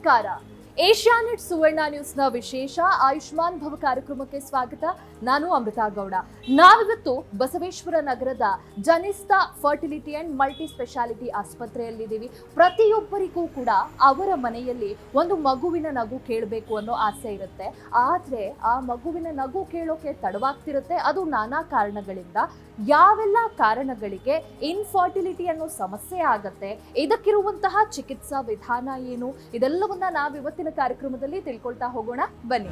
ನಮಸ್ಕಾರ. ಏಷ್ಯಾನೆಟ್ ಸುವರ್ಣ ನ್ಯೂಸ್ನ ವಿಶೇಷ ಆಯುಷ್ಮಾನ್ ಭವ ಕಾರ್ಯಕ್ರಮಕ್ಕೆ ಸ್ವಾಗತ. ನಾನು ಅಮೃತಾ ಗೌಡ. ನಾವಿವತ್ತು ಬಸವೇಶ್ವರ ನಗರದ ಜನಿಸ್ತಾ ಫರ್ಟಿಲಿಟಿ ಅಂಡ್ ಮಲ್ಟಿ ಸ್ಪೆಷಾಲಿಟಿ ಆಸ್ಪತ್ರೆಯಲ್ಲಿದ್ದೀವಿ. ಪ್ರತಿಯೊಬ್ಬರಿಗೂ ಕೂಡ ಅವರ ಮನೆಯಲ್ಲಿ ಒಂದು ಮಗುವಿನ ನಗು ಕೇಳಬೇಕು ಅನ್ನೋ ಆಸೆ ಇರುತ್ತೆ. ಆದರೆ ಆ ಮಗುವಿನ ನಗು ಕೇಳೋಕೆ ತಡವಾಗ್ತಿರುತ್ತೆ. ಅದು ನಾನಾ ಕಾರಣಗಳಿಂದ. ಯಾವೆಲ್ಲ ಕಾರಣಗಳಿಗೆ ಇನ್ಫರ್ಟಿಲಿಟಿ ಅನ್ನೋ ಸಮಸ್ಯೆ ಆಗತ್ತೆ, ಇದಕ್ಕಿರುವಂತಹ ಚಿಕಿತ್ಸಾ ವಿಧಾನ ಏನು, ಇದೆಲ್ಲವನ್ನ ನಾವು ಇವತ್ತಿನ ಕಾರ್ಯಕ್ರಮದಲ್ಲಿ ತಿಳ್ಕೊಳ್ತಾ ಹೋಗೋಣ. ಬನ್ನಿ.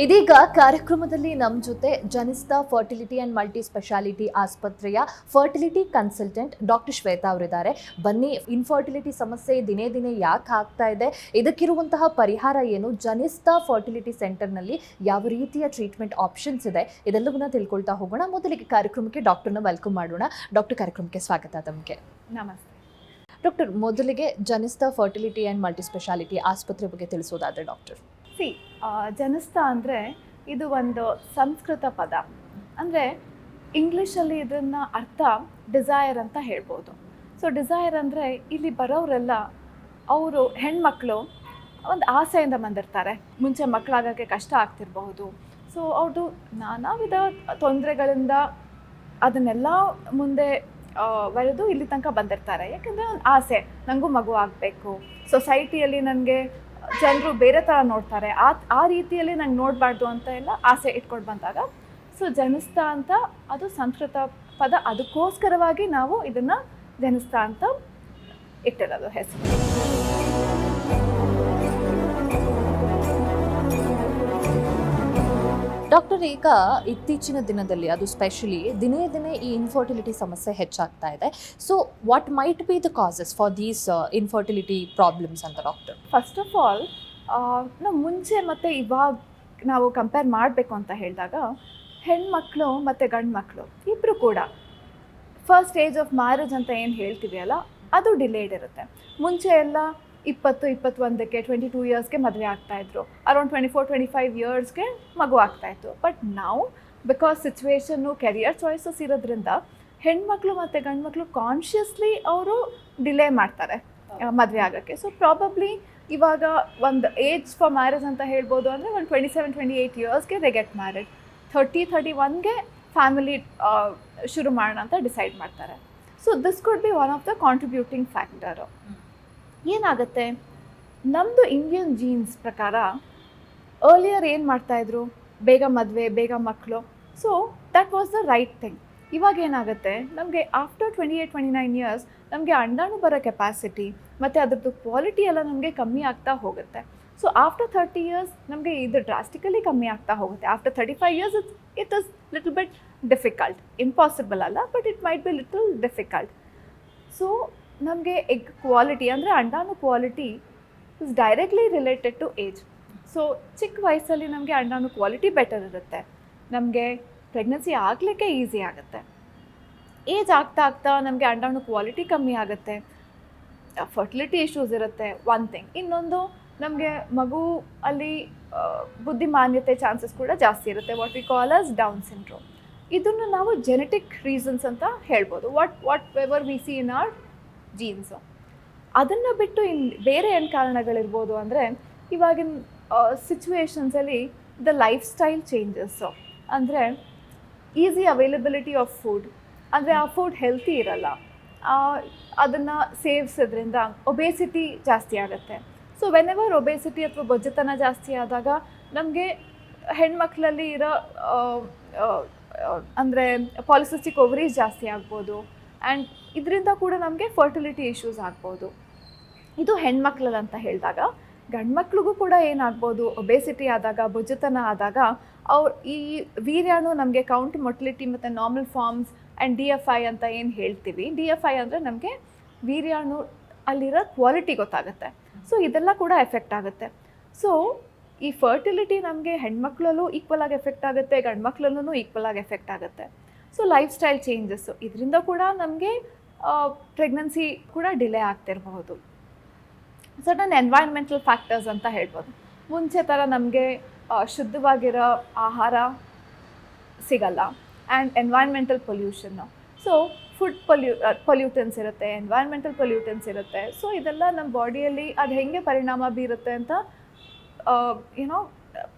ಇದೀಗ ಕಾರ್ಯಕ್ರಮದಲ್ಲಿ ನಮ್ಮ ಜೊತೆ ಜನಿಸ್ತಾ ಫರ್ಟಿಲಿಟಿ ಅಂಡ್ ಮಲ್ಟಿ ಸ್ಪೆಷಾಲಿಟಿ ಆಸ್ಪತ್ರೆಯ ಫರ್ಟಿಲಿಟಿ ಕನ್ಸಲ್ಟೆಂಟ್ ಡಾಕ್ಟರ್ ಶ್ವೇತಾ ಅವರಿದ್ದಾರೆ. ಬನ್ನಿ, ಇನ್ಫರ್ಟಿಲಿಟಿ ಸಮಸ್ಯೆ ದಿನೇ ದಿನೇ ಯಾಕೆ ಆಗ್ತಾ ಇದೆ, ಇದಕ್ಕಿರುವಂತಹ ಪರಿಹಾರ ಏನು, ಜನಿಸ್ತಾ ಫರ್ಟಿಲಿಟಿ ಸೆಂಟರ್ನಲ್ಲಿ ಯಾವ ರೀತಿಯ ಟ್ರೀಟ್ಮೆಂಟ್ ಆಪ್ಷನ್ಸ್ ಇದೆ, ಇದೆಲ್ಲವನ್ನ ತಿಳ್ಕೊಳ್ತಾ ಹೋಗೋಣ. ಮೊದಲಿಗೆ ಕಾರ್ಯಕ್ರಮಕ್ಕೆ ಡಾಕ್ಟರ್ನ ವೆಲ್ಕಮ್ ಮಾಡೋಣ. ಡಾಕ್ಟರ್, ಕಾರ್ಯಕ್ರಮಕ್ಕೆ ಸ್ವಾಗತ ತಮಗೆ. ನಮಸ್ತೆ ಡಾಕ್ಟರ್, ಮೊದಲಿಗೆ ಜನಿಸ್ತಾ ಫರ್ಟಿಲಿಟಿ ಅಂಡ್ ಮಲ್ಟಿ ಸ್ಪೆಷಾಲಿಟಿ ಆಸ್ಪತ್ರೆ ಬಗ್ಗೆ ತಿಳಿಸೋದಾದ್ರೆ ಡಾಕ್ಟರ್. ಜನಿಸ್ತಾ ಅಂದರೆ ಇದು ಒಂದು ಸಂಸ್ಕೃತ ಪದ. ಅಂದರೆ ಇಂಗ್ಲೀಷಲ್ಲಿ ಇದನ್ನು ಅರ್ಥ ಡಿಸೈರ್ ಅಂತ ಹೇಳ್ಬೋದು. ಸೊ ಡಿಸೈರ್ ಅಂದರೆ ಇಲ್ಲಿ ಬರೋರೆಲ್ಲ ಅವರು ಹೆಣ್ಮಕ್ಳು ಒಂದು ಆಸೆಯಿಂದ ಬಂದಿರ್ತಾರೆ. ಮುಂಚೆ ಮಕ್ಕಳಾಗೋಕ್ಕೆ ಕಷ್ಟ ಆಗ್ತಿರಬಹುದು. ಸೊ ಅವ್ರದ್ದು ನಾನಾ ವಿಧ ತೊಂದರೆಗಳಿಂದ ಅದನ್ನೆಲ್ಲ ಮುಂದೆ ಬರೆದು ಇಲ್ಲಿ ತನಕ ಬಂದಿರ್ತಾರೆ. ಯಾಕೆಂದರೆ ಒಂದು ಆಸೆ, ನನಗೂ ಮಗು ಆಗಬೇಕು, ಸೊಸೈಟಿಯಲ್ಲಿ ನನಗೆ ಜನರು ಬೇರೆ ಥರ ನೋಡ್ತಾರೆ, ಆ ರೀತಿಯಲ್ಲಿ ನಂಗೆ ನೋಡಬಾರ್ದು ಅಂತ ಎಲ್ಲ ಆಸೆ ಇಟ್ಕೊಂಡು ಬಂದಾಗ ಸೊ ಜನಿಸ್ತಾ ಅಂತ ಅದು ಸಂಸ್ಕೃತ ಪದ. ಅದಕ್ಕೋಸ್ಕರವಾಗಿ ನಾವು ಇದನ್ನು ಜನಿಸ್ತಾ ಅಂತ ಇಟ್ಟಿರೋದು ಹೆಸರು. ಡಾಕ್ಟರ್, ಈಗ ಇತ್ತೀಚಿನ ದಿನದಲ್ಲಿ ಅದು ಸ್ಪೆಷಲಿ ದಿನೇ ದಿನೇ ಈ ಇನ್ಫರ್ಟಿಲಿಟಿ ಸಮಸ್ಯೆ ಹೆಚ್ಚಾಗ್ತಾ ಇದೆ. So what might be the causes for these infertility problems ಅಂತ ಡಾಕ್ಟರ್? ಫಸ್ಟ್ ಆಫ್ ಆಲ್ ನಾವು ಮುಂಚೆ ಮತ್ತು ಇವಾಗ ನಾವು ಕಂಪೇರ್ ಮಾಡಬೇಕು ಅಂತ ಹೇಳಿದಾಗ ಹೆಣ್ಮಕ್ಳು ಮತ್ತು ಗಂಡು ಮಕ್ಕಳು ಇಬ್ಬರು ಕೂಡ ಫಸ್ಟ್ ಏಜ್ ಆಫ್ ಮ್ಯಾರೇಜ್ ಅಂತ ಏನು ಹೇಳ್ತೀವಿ ಅಲ್ಲ, ಅದು ಡಿಲೇಡ್ ಇರುತ್ತೆ. ಮುಂಚೆ ಎಲ್ಲ 20-21ಕ್ಕೆ 22 ಇಯರ್ಸ್ಗೆ ಮದುವೆ ಆಗ್ತಾಯಿದ್ರು. ಅರೌಂಡ್ 24-25 ಇಯರ್ಸ್ಗೆ ಮಗು ಆಗ್ತಾಯಿತ್ತು. ಬಟ್ ನಾವು ಬಿಕಾಸ್ ಸಿಚುವೇಶನ್ನು, ಕೆರಿಯರ್ ಚಾಯ್ಸಸ್ ಇರೋದ್ರಿಂದ ಹೆಣ್ಮಕ್ಳು ಮತ್ತು ಗಂಡು ಮಕ್ಕಳು ಕಾನ್ಷಿಯಸ್ಲಿ ಅವರು ಡಿಲೇ ಮಾಡ್ತಾರೆ ಮದುವೆ ಆಗೋಕ್ಕೆ. ಸೊ ಪ್ರಾಬಬ್ಲಿ ಇವಾಗ ಒಂದು ಏಜ್ ಫಾರ್ ಮ್ಯಾರೇಜ್ ಅಂತ ಹೇಳ್ಬೋದು ಅಂದರೆ ಒಂದು 27-28 ಇಯರ್ಸ್ಗೆ ದೇ ಗೆಟ್ ಮ್ಯಾರಿಡ್. 30-31ಗೆ ಫ್ಯಾಮಿಲಿ ಶುರು ಮಾಡೋಣ ಅಂತ ಡಿಸೈಡ್ ಮಾಡ್ತಾರೆ. So this could be one of the contributing factor. ಏನಾಗುತ್ತೆ, ನಮ್ಮದು ಇಂಡಿಯನ್ ಜೀನ್ಸ್ ಪ್ರಕಾರ ಅರ್ಲಿಯರ್ ಏನು ಮಾಡ್ತಾಯಿದ್ರು, ಬೇಗ ಮದುವೆ, ಬೇಗ ಮಕ್ಕಳು. So that was the right thing. ಇವಾಗ ಏನಾಗುತ್ತೆ, ನಮಗೆ ಆಫ್ಟರ್ 28-29 ಇಯರ್ಸ್ ನಮಗೆ ಅಂಡಾಣು ಬರೋ ಕೆಪಾಸಿಟಿ ಮತ್ತು ಅದ್ರದ್ದು ಕ್ವಾಲಿಟಿ ಎಲ್ಲ ನಮಗೆ ಕಮ್ಮಿ ಆಗ್ತಾ ಹೋಗುತ್ತೆ. ಸೊ ಆಫ್ಟರ್ 30 ಇಯರ್ಸ್ ನಮಗೆ ಇದು ಡ್ರಾಸ್ಟಿಕಲಿ ಕಮ್ಮಿ ಆಗ್ತಾ ಹೋಗುತ್ತೆ. After 35 years it is little bit difficult. Impossible ಅಲ್ಲ, but it might be little difficult. So ನಮಗೆ ಎಗ್ ಕ್ವಾಲಿಟಿ ಅಂದರೆ ಅಂಡಾಣು quality is directly related to age. So ಚಿಕ್ಕ ವಯಸ್ಸಲ್ಲಿ ನಮಗೆ ಅಂಡಾಣು ಕ್ವಾಲಿಟಿ ಬೆಟರ್ ಇರುತ್ತೆ, ನಮಗೆ ಪ್ರೆಗ್ನೆನ್ಸಿ ಆಗಲಿಕ್ಕೆ ಈಸಿ ಆಗುತ್ತೆ. ಏಜ್ ಆಗ್ತಾ ಆಗ್ತಾ ನಮಗೆ ಅಂಡಾಣು ಕ್ವಾಲಿಟಿ ಕಮ್ಮಿ ಆಗುತ್ತೆ, ಫರ್ಟಿಲಿಟಿ ಇಶ್ಯೂಸ್ ಇರುತ್ತೆ ಒನ್ ಥಿಂಗ್. ಇನ್ನೊಂದು ನಮಗೆ ಮಗು ಅಲ್ಲಿ ಬುದ್ಧಿಮಾನ್ಯತೆ ಚಾನ್ಸಸ್ ಕೂಡ ಜಾಸ್ತಿ ಇರುತ್ತೆ, what we call as Down syndrome. ಇದನ್ನು ನಾವು ಜೆನೆಟಿಕ್ ರೀಸನ್ಸ್ ಅಂತ ಹೇಳ್ಬೋದು, whatever we see in our genes. ಅದನ್ನು ಬಿಟ್ಟು ಬೇರೆ ಏನು ಕಾರಣಗಳಿರ್ಬೋದು ಅಂದರೆ ಇವಾಗಿನ ಸಿಚುವೇಶನ್ಸಲ್ಲಿ ದ ಲೈಫ್ ಸ್ಟೈಲ್ ಚೇಂಜಸ್ಸು. ಅಂದರೆ ಈಸಿ ಅವೈಲಬಿಲಿಟಿ ಆಫ್ ಫುಡ್, ಅಂದರೆ ಆ ಫುಡ್ ಹೆಲ್ತಿ ಇರಲ್ಲ, ಅದನ್ನು ಸೇವಿಸೋದ್ರಿಂದ ಒಬೇಸಿಟಿ ಜಾಸ್ತಿ ಆಗುತ್ತೆ. ಸೊ ವೆನೆವರ್ ಒಬೇಸಿಟಿ ಅಥವಾ ಬೊಜ್ಜತನ ಜಾಸ್ತಿ ಆದಾಗ ನಮಗೆ ಹೆಣ್ಮಕ್ಳಲ್ಲಿ ಇರೋ ಅಂದರೆ ಪಾಲಿಸಿಸ್ಟಿಕ್ ಓವರೀಸ್ ಜಾಸ್ತಿ ಆಗ್ಬೋದು. ಆ್ಯಂಡ್ ಇದರಿಂದ ಕೂಡ ನಮಗೆ ಫರ್ಟಿಲಿಟಿ ಇಶ್ಯೂಸ್ ಆಗ್ಬೋದು. ಇದು ಹೆಣ್ಮಕ್ಳಲ್ಲಿ ಅಂತ ಹೇಳಿದಾಗ ಗಂಡು ಮಕ್ಳಿಗೂ ಕೂಡ ಏನಾಗ್ಬೋದು, ಒಬೇಸಿಟಿ ಆದಾಗ, ಬೊಜ್ಜತನ ಆದಾಗ ಈ ವೀರ್ಯಾಣು ನಮಗೆ ಕೌಂಟ್ ಮೊಟಿಲಿಟಿ ಮತ್ತು ನಾರ್ಮಲ್ ಫಾರ್ಮ್ಸ್ ಆ್ಯಂಡ್ DFI ಅಂತ ಏನು ಹೇಳ್ತೀವಿ. DFI ಅಂದರೆ ನಮಗೆ ವೀರ್ಯಾಣು ಅಲ್ಲಿರೋ ಕ್ವಾಲಿಟಿ ಗೊತ್ತಾಗುತ್ತೆ. ಸೊ ಇದೆಲ್ಲ ಕೂಡ ಎಫೆಕ್ಟ್ ಆಗುತ್ತೆ. ಸೊ ಈ ಫರ್ಟಿಲಿಟಿ ನಮಗೆ ಹೆಣ್ಮಕ್ಳಲ್ಲೂ ಈಕ್ವಲ್ ಆಗಿ ಎಫೆಕ್ಟ್ ಆಗುತ್ತೆ, ಗಂಡು ಮಕ್ಳಲ್ಲೂ ಈಕ್ವಲ್ ಆಗಿ ಎಫೆಕ್ಟ್ ಆಗುತ್ತೆ. ಸೊ ಲೈಫ್ ಸ್ಟೈಲ್ ಚೇಂಜಸ್ಸು ಇದರಿಂದ ಕೂಡ ನಮಗೆ ಪ್ರೆಗ್ನೆನ್ಸಿ ಕೂಡ ಡಿಲೇ ಆಗ್ತಿರಬಹುದು. ಸರ್ಟನ್ ಎನ್ವೈರ್ಮೆಂಟಲ್ ಫ್ಯಾಕ್ಟರ್ಸ್ ಅಂತ ಹೇಳ್ಬೋದು. ಮುಂಚೆ ಥರ ನಮಗೆ ಶುದ್ಧವಾಗಿರೋ ಆಹಾರ ಸಿಗಲ್ಲ and environmental pollution. So food pollutants ಇರುತ್ತೆ, ಎನ್ವೈರ್ಮೆಂಟಲ್ ಪೊಲ್ಯೂಟನ್ಸ್ ಇರುತ್ತೆ. ಸೊ ಇದೆಲ್ಲ ನಮ್ಮ ಬಾಡಿಯಲ್ಲಿ ಅದು ಹೆಂಗೆ ಪರಿಣಾಮ ಬೀರುತ್ತೆ ಅಂತ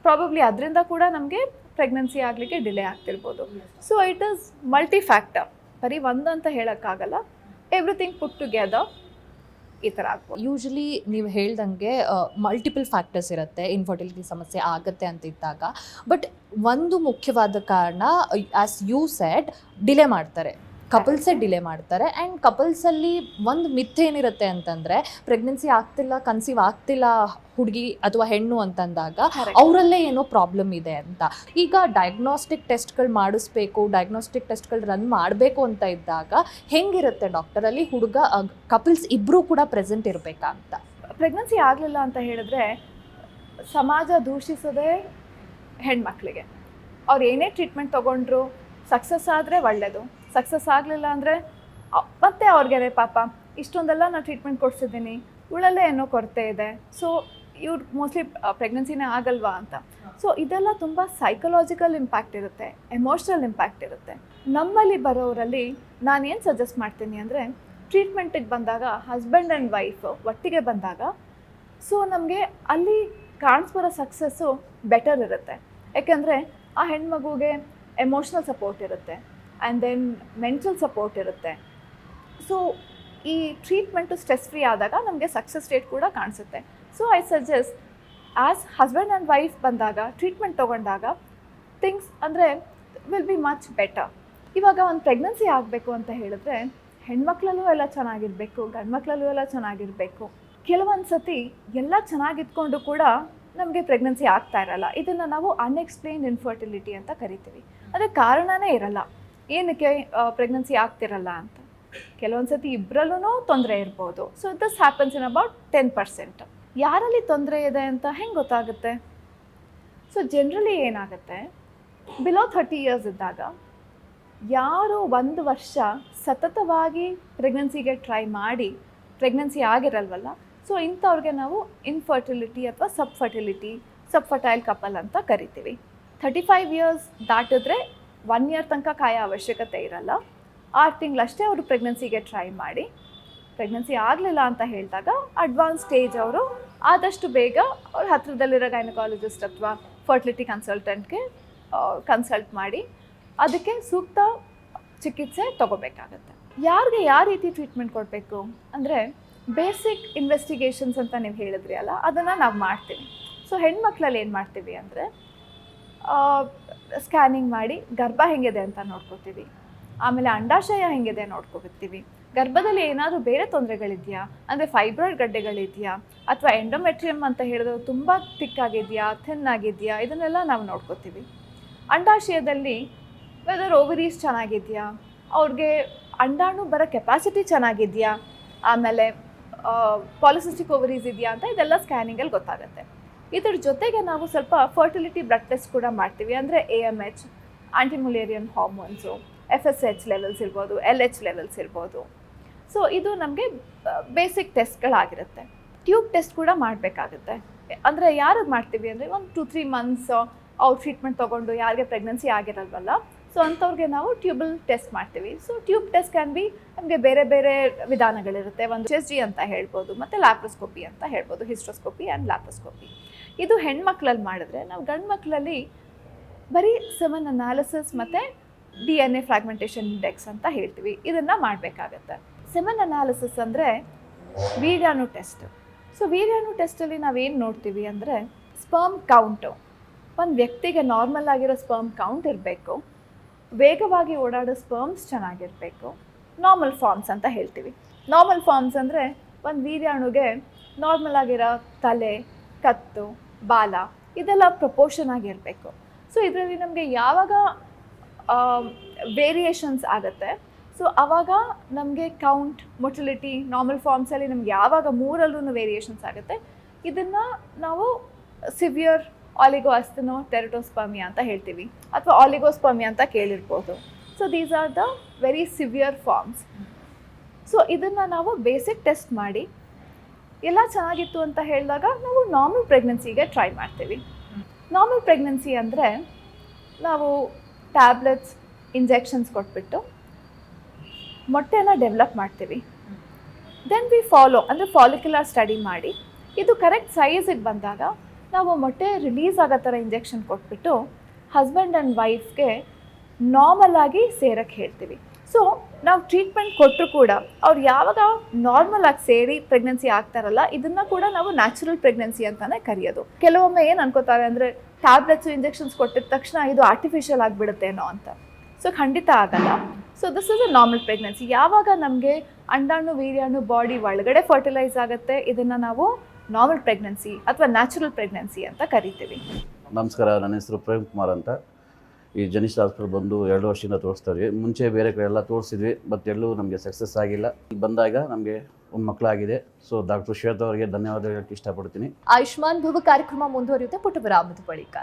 ಪ್ರಾಬಬ್ಲಿ ಅದರಿಂದ ಕೂಡ ನಮಗೆ ಪ್ರೆಗ್ನೆನ್ಸಿ ಆಗಲಿಕ್ಕೆ ಡಿಲೇ ಆಗ್ತಿರ್ಬೋದು. So it is multi factor, ಬರೀ ಒಂದು ಅಂತ ಹೇಳೋಕ್ಕಾಗಲ್ಲ. ಎವ್ರಿಥಿಂಗ್ ಪುಟ್ ಟುಗೆದರ್ ಈ ಥರ ಆಗ್ಬೋದು. ಯೂಶಲಿ ನೀವು ಹೇಳ್ದಂಗೆ ಮಲ್ಟಿಪಲ್ ಫ್ಯಾಕ್ಟರ್ಸ್ ಇರುತ್ತೆ ಇನ್ಫರ್ಟಿಲಿಟಿ ಸಮಸ್ಯೆ ಆಗುತ್ತೆ ಅಂತ ಇದ್ದಾಗ. ಬಟ್ ಒಂದು ಮುಖ್ಯವಾದ ಕಾರಣ ಆ್ಯಸ್ ಯು ಸೆಡ್ ಡಿಲೇ ಮಾಡ್ತಾರೆ, ಕಪಲ್ಸೇ ಡಿಲೇ ಮಾಡ್ತಾರೆ. ಆ್ಯಂಡ್ ಕಪಲ್ಸಲ್ಲಿ ಒಂದು ಮಿಥ್ ಏನಿರುತ್ತೆ ಅಂತಂದರೆ ಪ್ರೆಗ್ನೆನ್ಸಿ ಆಗ್ತಿಲ್ಲ, ಕನ್ಸೀವ್ ಆಗ್ತಿಲ್ಲ ಹುಡುಗಿ ಅಥವಾ ಹೆಣ್ಣು ಅಂತಂದಾಗ ಅವರಲ್ಲೇ ಏನೋ ಪ್ರಾಬ್ಲಮ್ ಇದೆ ಅಂತ. ಈಗ ಡಯಾಗ್ನೋಸ್ಟಿಕ್ ಟೆಸ್ಟ್ಗಳು ಮಾಡಿಸ್ಬೇಕು, ಡಯಾಗ್ನೋಸ್ಟಿಕ್ ಟೆಸ್ಟ್ಗಳು ರನ್ ಮಾಡಬೇಕು ಅಂತ ಇದ್ದಾಗ ಹೆಂಗಿರುತ್ತೆ ಡಾಕ್ಟರ್ ಅಲ್ಲಿ ಹುಡುಗ ಕಪಲ್ಸ್ ಇಬ್ಬರೂ ಕೂಡ ಪ್ರೆಸೆಂಟ್ ಇರಬೇಕಾ ಅಂತ? ಪ್ರೆಗ್ನೆನ್ಸಿ ಆಗಲಿಲ್ಲ ಅಂತ ಹೇಳಿದ್ರೆ ಸಮಾಜ ದೂಷಿಸೋದೇ ಹೆಣ್ಮಕ್ಳಿಗೆ. ಅವ್ರು ಏನೇ ಟ್ರೀಟ್ಮೆಂಟ್ ತೊಗೊಂಡ್ರು ಸಕ್ಸಸ್ ಆದರೆ ಒಳ್ಳೆಯದು, ಸಕ್ಸಸ್ ಆಗಲಿಲ್ಲ ಅಂದರೆ ಮತ್ತೆ ಅವ್ರಿಗೆ ಪಾಪ ಇಷ್ಟೊಂದೆಲ್ಲ ನಾನು ಟ್ರೀಟ್ಮೆಂಟ್ ಕೊಡ್ಸಿದ್ದೀನಿ, ಇವಳಲ್ಲೇ ಏನೋ ಕೊರತೆ ಇದೆ, ಸೊ ಇವ್ರು ಮೋಸ್ಟ್ಲಿ ಪ್ರೆಗ್ನೆನ್ಸಿನೇ ಆಗಲ್ವಾ ಅಂತ. ಸೊ ಇದೆಲ್ಲ ತುಂಬ ಸೈಕಲಾಜಿಕಲ್ ಇಂಪ್ಯಾಕ್ಟ್ ಇರುತ್ತೆ, ಎಮೋಷ್ನಲ್ ಇಂಪ್ಯಾಕ್ಟ್ ಇರುತ್ತೆ. ನಮ್ಮಲ್ಲಿ ಬರೋರಲ್ಲಿ ನಾನೇನು ಸಜೆಸ್ಟ್ ಮಾಡ್ತೀನಿ ಅಂದರೆ ಟ್ರೀಟ್ಮೆಂಟಿಗೆ ಬಂದಾಗ ಹಸ್ಬೆಂಡ್ ಆ್ಯಂಡ್ ವೈಫ್ ಒಟ್ಟಿಗೆ ಬಂದಾಗ ಸೊ ನಮಗೆ ಅಲ್ಲಿ ಕಾಣಿಸ್ಬರೋ ಸಕ್ಸಸ್ಸು ಬೆಟರ್ ಇರುತ್ತೆ. ಯಾಕೆಂದರೆ ಆ ಹೆಣ್ಮಗುಗೆ ಎಮೋಷ್ನಲ್ ಸಪೋರ್ಟ್ ಇರುತ್ತೆ ಆ್ಯಂಡ್ ದೆನ್ ಮೆಂಟಲ್ ಸಪೋರ್ಟ್ ಇರುತ್ತೆ. ಸೊ ಈ ಟ್ರೀಟ್ಮೆಂಟು ಸ್ಟ್ರೆಸ್ ಫ್ರೀ ಆದಾಗ ನಮಗೆ ಸಕ್ಸಸ್ ರೇಟ್ ಕೂಡ ಕಾಣಿಸುತ್ತೆ. So I suggest as husband and wife ಬಂದಾಗ ಟ್ರೀಟ್ಮೆಂಟ್ ತೊಗೊಂಡಾಗ ಥಿಂಗ್ಸ್ ಅಂದರೆ ವಿಲ್ ಬಿ ಮಚ್ ಬೆಟರ್. ಇವಾಗ ಒಂದು ಪ್ರೆಗ್ನೆನ್ಸಿ ಆಗಬೇಕು ಅಂತ ಹೇಳಿದ್ರೆ ಹೆಣ್ಮಕ್ಳಲ್ಲೂ ಎಲ್ಲ ಚೆನ್ನಾಗಿರಬೇಕು, ಗಂಡು ಮಕ್ಕಳಲ್ಲೂ ಎಲ್ಲ ಚೆನ್ನಾಗಿರಬೇಕು. ಕೆಲವೊಂದು ಸತಿ ಎಲ್ಲ ಚೆನ್ನಾಗಿದ್ಕೊಂಡು ಕೂಡ ನಮಗೆ ಪ್ರೆಗ್ನೆನ್ಸಿ ಆಗ್ತಾ ಇರಲ್ಲ. ಇದನ್ನು ನಾವು ಅನ್ಎಕ್ಸ್ಪ್ಲೇನ್ಡ್ ಇನ್ಫರ್ಟಿಲಿಟಿ ಅಂತ ಕರಿತೀವಿ. ಅದಕ್ಕೆ ಕಾರಣನೇ ಇರಲ್ಲ, ಏನಕ್ಕೆ ಪ್ರೆಗ್ನೆನ್ಸಿ ಆಗ್ತಿರಲ್ಲ ಅಂತ. ಕೆಲವೊಂದು ಸತಿ ಇಬ್ಬರಲ್ಲೂ ತೊಂದರೆ ಇರ್ಬೋದು. So this happens in about 10%. ಯಾರಲ್ಲಿ ತೊಂದರೆ ಇದೆ ಅಂತ ಹೆಂಗೆ ಗೊತ್ತಾಗುತ್ತೆ? ಸೊ ಜನರಲಿ ಏನಾಗುತ್ತೆ, ಬಿಲೋ 30 ಇಯರ್ಸ್ ಇದ್ದಾಗ ಯಾರು 1 ವರ್ಷ ಸತತವಾಗಿ ಪ್ರೆಗ್ನೆನ್ಸಿಗೆ ಟ್ರೈ ಮಾಡಿ ಪ್ರೆಗ್ನೆನ್ಸಿ ಆಗಿರಲ್ವಲ್ಲ, ಸೊ ಇಂಥವ್ರಿಗೆ ನಾವು ಇನ್ಫರ್ಟಿಲಿಟಿ ಅಥವಾ ಸಬ್ಫರ್ಟೈಲ್ ಕಪಲ್ ಅಂತ ಕರಿತೀವಿ. 35 ಇಯರ್ಸ್ ದಾಟಿದ್ರೆ 1 ಇಯರ್ ತನಕ ಕಾಯೋ ಅವಶ್ಯಕತೆ ಇರಲ್ಲ. 6 ತಿಂಗಳಷ್ಟೇ ಅವರು ಪ್ರೆಗ್ನೆನ್ಸಿಗೆ ಟ್ರೈ ಮಾಡಿ ಪ್ರೆಗ್ನೆನ್ಸಿ ಆಗಲಿಲ್ಲ ಅಂತ ಹೇಳಿದಾಗ ಅಡ್ವಾನ್ಸ್ ಸ್ಟೇಜ್ ಅವರು ಆದಷ್ಟು ಬೇಗ ಅವ್ರ ಹತ್ತಿರದಲ್ಲಿರೋ ಗೈನಕಾಲಜಿಸ್ಟ್ ಅಥವಾ ಫರ್ಟಿಲಿಟಿ ಕನ್ಸಲ್ಟೆಂಟ್ಗೆ ಕನ್ಸಲ್ಟ್ ಮಾಡಿ ಅದಕ್ಕೆ ಸೂಕ್ತ ಚಿಕಿತ್ಸೆ ತಗೋಬೇಕಾಗತ್ತೆ. ಯಾರಿಗೆ ಯಾವ ರೀತಿ ಟ್ರೀಟ್ಮೆಂಟ್ ಕೊಡಬೇಕು ಅಂದರೆ ಬೇಸಿಕ್ ಇನ್ವೆಸ್ಟಿಗೇಷನ್ಸ್ ಅಂತ ನೀವು ಹೇಳಿದ್ರಿ ಅಲ್ಲ, ಅದನ್ನು ನಾವು ಮಾಡ್ತೀವಿ. ಸೊ ಹೆಣ್ಮಕ್ಳಲ್ಲಿ ಏನು ಮಾಡ್ತೀವಿ ಅಂದರೆ ಸ್ಕ್ಯಾನಿಂಗ್ ಮಾಡಿ ಗರ್ಭ ಹೆಂಗಿದೆ ಅಂತ ನೋಡ್ಕೋತೀವಿ, ಆಮೇಲೆ ಅಂಡಾಶಯ ಹೆಂಗಿದೆ ನೋಡ್ಕೊಬಿಡ್ತೀವಿ. ಗರ್ಭದಲ್ಲಿ ಏನಾದರೂ ಬೇರೆ ತೊಂದರೆಗಳಿದೆಯಾ ಅಂದರೆ ಫೈಬ್ರಾಯ್ಡ್ ಗಡ್ಡೆಗಳಿದೆಯಾ ಅಥವಾ ಎಂಡೋಮೆಟ್ರಿಯಮ್ ಅಂತ ಹೇಳಿದ್ರೆ ತುಂಬ ತಿಕ್ಕಾಗಿದೆಯಾ, ಥಿನ್ ಆಗಿದೆಯಾ, ಇದನ್ನೆಲ್ಲ ನಾವು ನೋಡ್ಕೋತೀವಿ. ಅಂಡಾಶಯದಲ್ಲಿ ವೆದರ್ ಓವರೀಸ್ ಚೆನ್ನಾಗಿದೆಯಾ, ಅವ್ರಿಗೆ ಅಂಡಾಣು ಬರೋ ಕೆಪಾಸಿಟಿ ಚೆನ್ನಾಗಿದೆಯಾ, ಆಮೇಲೆ ಪಾಲಿಸಿಸ್ಟಿಕ್ ಓವರೀಸ್ ಇದೆಯಾ ಅಂತ ಇದೆಲ್ಲ ಸ್ಕ್ಯಾನಿಂಗಲ್ಲಿ ಗೊತ್ತಾಗುತ್ತೆ. ಇದ್ರ ಜೊತೆಗೆ ನಾವು ಸ್ವಲ್ಪ ಫರ್ಟಿಲಿಟಿ ಬ್ಲಡ್ ಟೆಸ್ಟ್ ಕೂಡ ಮಾಡ್ತೀವಿ. ಅಂದರೆ AMH, ಆಂಟಿಮುಲೇರಿಯನ್ ಹಾರ್ಮೋನ್ಸು, FSH ಲೆವೆಲ್ಸ್ ಇರ್ಬೋದು, LH ಲೆವೆಲ್ಸ್ ಇರ್ಬೋದು. ಸೊ ಇದು ನಮಗೆ ಬೇಸಿಕ್ ಟೆಸ್ಟ್ಗಳಾಗಿರುತ್ತೆ. ಟ್ಯೂಬ್ ಟೆಸ್ಟ್ ಕೂಡ ಮಾಡಬೇಕಾಗುತ್ತೆ. ಅಂದರೆ ಯಾರಿಗೆ ಮಾಡ್ತೀವಿ ಅಂದರೆ ಒಂದು 2-3 ಮಂತ್ಸ್ ಅವ್ರು ಟ್ರೀಟ್ಮೆಂಟ್ ತೊಗೊಂಡು ಯಾರಿಗೆ ಪ್ರೆಗ್ನೆನ್ಸಿ ಆಗಿರಲ್ವಲ್ಲ, ಸೊ ಅಂಥವ್ರಿಗೆ ನಾವು ಟ್ಯೂಬಲ್ ಟೆಸ್ಟ್ ಮಾಡ್ತೀವಿ. So tube test can be ನಮಗೆ ಬೇರೆ ಬೇರೆ ವಿಧಾನಗಳಿರುತ್ತೆ. ಒಂದು HSG ಅಂತ ಹೇಳ್ಬೋದು, ಮತ್ತು ಲ್ಯಾಪ್ರೋಸ್ಕೋಪಿ ಅಂತ ಹೇಳ್ಬೋದು, ಹಿಸ್ಟ್ರೋಸ್ಕೋಪಿ ಆ್ಯಂಡ್ ಲ್ಯಾಪ್ರೋಸ್ಕೋಪಿ. ಇದು ಹೆಣ್ಮಕ್ಳಲ್ಲಿ ಮಾಡಿದ್ರೆ, ನಾವು ಗಂಡು ಮಕ್ಕಳಲ್ಲಿ ಬರೀ ಸೆಮನ್ ಅನಾಲಿಸಿಸ್ ಮತ್ತು DNA ಫ್ರಾಗ್ಮೆಂಟೇಷನ್ ಇಂಡೆಕ್ಸ್ ಅಂತ ಹೇಳ್ತೀವಿ, ಇದನ್ನು ಮಾಡಬೇಕಾಗತ್ತೆ. ಸೆಮನ್ ಅನಾಲಿಸಿಸ್ ಅಂದರೆ ವೀರ್ಯಾಣು ಟೆಸ್ಟ್. ಸೊ ವೀರ್ಯಾಣು ಟೆಸ್ಟಲ್ಲಿ ನಾವೇನು ನೋಡ್ತೀವಿ ಅಂದರೆ ಸ್ಪರ್ಮ್ ಕೌಂಟು. ಒಂದು ವ್ಯಕ್ತಿಗೆ ನಾರ್ಮಲ್ ಆಗಿರೋ ಸ್ಪರ್ಮ್ ಕೌಂಟ್ ಇರಬೇಕು, ವೇಗವಾಗಿ ಓಡಾಡೋ ಸ್ಪರ್ಮ್ಸ್ ಚೆನ್ನಾಗಿರಬೇಕು, ನಾರ್ಮಲ್ ಫಾರ್ಮ್ಸ್ ಅಂತ ಹೇಳ್ತೀವಿ. ನಾರ್ಮಲ್ ಫಾರ್ಮ್ಸ್ ಅಂದರೆ ಒಂದು ವೀರ್ಯಾಣುಗೆ ನಾರ್ಮಲ್ ಆಗಿರೋ ತಲೆ, ಕತ್ತು, ಬಾಲ ಇದೆಲ್ಲ ಪ್ರಪೋರ್ಷನ್ ಆಗಿರಬೇಕು. ಸೊ ಇದರಲ್ಲಿ ನಮಗೆ ಯಾವಾಗ ವೇರಿಯೇಷನ್ಸ್ ಆಗುತ್ತೆ, ಸೊ ಆವಾಗ ನಮಗೆ ಕೌಂಟ್, ಮೊಟಿಲಿಟಿ, ನಾರ್ಮಲ್ ಫಾರ್ಮ್ಸಲ್ಲಿ ನಮ್ಗೆ ಯಾವಾಗ 3ರಲ್ಲೂ ವೇರಿಯೇಷನ್ಸ್ ಆಗುತ್ತೆ, ಇದನ್ನು ನಾವು ಸಿವಿಯರ್ ಆಲಿಗೋಆಸ್ಟೆನೋಟೆರಟೋಸ್ಪರ್ಮಿಯಾ ಅಂತ ಹೇಳ್ತೀವಿ, ಅಥವಾ ಆಲಿಗೋಸ್ಪರ್ಮಿಯಾ ಅಂತ ಕೇಳಿರ್ಬೋದು. So these are the very severe forms. So ಇದನ್ನು ನಾವು ಬೇಸಿಕ್ ಟೆಸ್ಟ್ ಮಾಡಿ ಎಲ್ಲ ಚೆನ್ನಾಗಿತ್ತು ಅಂತ ಹೇಳಿದಾಗ ನಾವು ನಾರ್ಮಲ್ ಪ್ರೆಗ್ನೆನ್ಸಿಗೆ ಟ್ರೈ ಮಾಡ್ತೀವಿ. ನಾರ್ಮಲ್ ಪ್ರೆಗ್ನೆನ್ಸಿ ಅಂದರೆ ನಾವು ಟ್ಯಾಬ್ಲೆಟ್ಸ್ ಇಂಜೆಕ್ಷನ್ಸ್ ಕೊಟ್ಬಿಟ್ಟು ಮೊಟ್ಟೆನ ಡೆವಲಪ್ ಮಾಡ್ತೀವಿ. ದೆನ್ ವಿ ಫಾಲೋ ಅಂದರೆ ಫಾಲಿಕ್ಯುಲರ್ ಸ್ಟಡಿ ಮಾಡಿ ಇದು ಕರೆಕ್ಟ್ ಸೈಜಿಗೆ ಬಂದಾಗ ನಾವು ಮೊಟ್ಟೆ ರಿಲೀಸ್ ಆಗೋ ಥರ ಇಂಜೆಕ್ಷನ್ ಕೊಟ್ಬಿಟ್ಟು ಹಸ್ಬೆಂಡ್ ಆ್ಯಂಡ್ ವೈಫ್ಗೆ ನಾರ್ಮಲ್ ಆಗಿ ಸೇರಕ್ಕೆ ಹೇಳ್ತೀವಿ. ಸೊ ನಾವು ಟ್ರೀಟ್ಮೆಂಟ್ ಕೊಟ್ಟರು ಕೂಡ ಅವ್ರು ಯಾವಾಗ ನಾರ್ಮಲ್ ಆಗಿ ಸೇರಿ ಪ್ರೆಗ್ನೆನ್ಸಿ ಆಗ್ತಾರಲ್ಲ, ಇದನ್ನು ಕೂಡ ನಾವು ನ್ಯಾಚುರಲ್ ಪ್ರೆಗ್ನೆನ್ಸಿ ಅಂತಲೇ ಕರೆಯೋದು. ಕೆಲವೊಮ್ಮೆ ಏನು ಅನ್ಕೋತಾರೆ ಅಂದರೆ ಟ್ಯಾಬ್ಲೆಟ್ಸು ಇಂಜೆಕ್ಷನ್ಸ್ ಕೊಟ್ಟಿದ ತಕ್ಷಣ ಇದು ಆರ್ಟಿಫಿಷಿಯಲ್ ಆಗಿಬಿಡುತ್ತೇನೋ ಅಂತ. ಸೊ ಖಂಡಿತ ಆಗಲ್ಲ. So this is a normal pregnancy. ಯಾವಾಗ ನಮಗೆ ಅಂಡಾಣು ವೀರ್ಯಾಣು ಬಾಡಿ ಒಳಗಡೆ ಫರ್ಟಿಲೈಸ್ ಆಗುತ್ತೆ, ಇದನ್ನು ನಾವು ನಾರ್ಮಲ್ ಪ್ರೆಗ್ನೆನ್ಸಿ ಅಥವಾ ನ್ಯಾಚುರಲ್ ಪ್ರೆಗ್ನೆನ್ಸಿ ಅಂತ ಕರಿತೀವಿ. ನಮಸ್ಕಾರ, ನನ್ನ ಹೆಸರು ಪ್ರೇಮ್ ಕುಮಾರ್ ಅಂತ. ಈ ಜನಿಷ್ಠ ಹಾಸ್ಪಿಟಲ್ ಬಂದು 2 ವರ್ಷದಿಂದ ತೋರಿಸ್ತಾ ಇದ್ವಿ. ಮುಂಚೆ ಬೇರೆ ಕಡೆ ಎಲ್ಲ ತೋರಿಸಿದ್ವಿ, ಬಟ್ ಎಲ್ಲೂ ನಮಗೆ ಸಕ್ಸಸ್ ಆಗಿಲ್ಲ. ಇಲ್ಲಿ ಬಂದಾಗ ನಮಗೆ ಒಂದು ಮಕ್ಕಳಾಗಿದೆ. ಸೊ ಡಾಕ್ಟರ್ ಶ್ವೇತಾ ಅವರಿಗೆ ಧನ್ಯವಾದ ಹೇಳಕ್ಕೆ ಇಷ್ಟಪಡ್ತೀನಿ. ಆಯುಷ್ಮಾನ್ ಭವ ಕಾರ್ಯಕ್ರಮ ಮುಂದುವರಿಯುತ್ತೆ ಪುಟ್ಟ ವಿರಾಮದ ಬಳಿಕ.